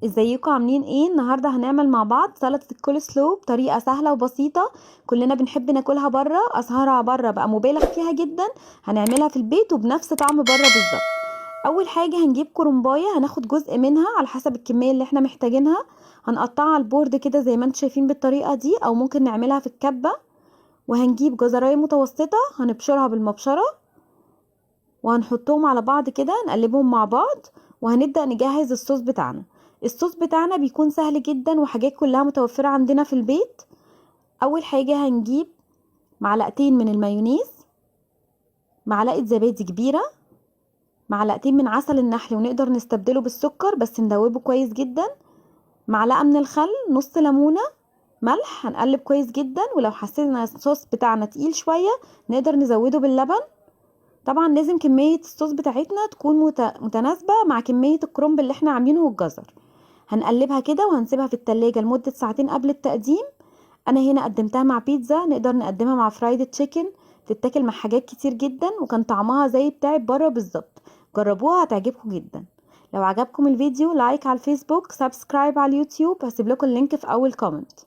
ازيكم عاملين ايه؟ النهارده هنعمل مع بعض سلطه الكول سلو بطريقه سهله وبسيطه. كلنا بنحب ناكلها بره، اسعارها بره بقى مبالغ فيها جدا. هنعملها في البيت وبنفس طعم بره بالظبط. اول حاجه هنجيب كرنبايه، هناخد جزء منها على حسب الكميه اللي احنا محتاجينها. هنقطعها على البورد كده زي ما انتم شايفين بالطريقه دي، او ممكن نعملها في الكبه. وهنجيب جزرايه متوسطه هنبشرها بالمبشره، وهنحطهم على بعض كده نقلبهم مع بعض. وهنبدأ نجهز الصوص بتاعنا. الصوص بتاعنا بيكون سهل جدا وحاجات كلها متوفرة عندنا في البيت. اول حاجة هنجيب معلقتين من المايونيز، معلقة زبادي كبيرة، معلقتين من عسل النحل ونقدر نستبدله بالسكر بس ندوبه كويس جدا، معلقة من الخل، نص ليمونة، ملح. هنقلب كويس جدا، ولو حسينا الصوص بتاعنا تقيل شوية نقدر نزوده باللبن. طبعا لازم كمية الصوص بتاعتنا تكون متناسبة مع كمية الكرنب اللي احنا عاملينه والجزر. هنقلبها كده وهنسيبها في التلاجة لمدة ساعتين قبل التقديم. انا هنا قدمتها مع بيتزا، نقدر نقدمها مع فرايد تشيكن، تتاكل مع حاجات كتير جدا، وكان طعمها زي بتاع بره بالظبط. جربوها هتعجبكم جدا. لو عجبكم الفيديو لايك على الفيسبوك، سبسكرايب على اليوتيوب، هسيب لكم اللينك في اول كومنت.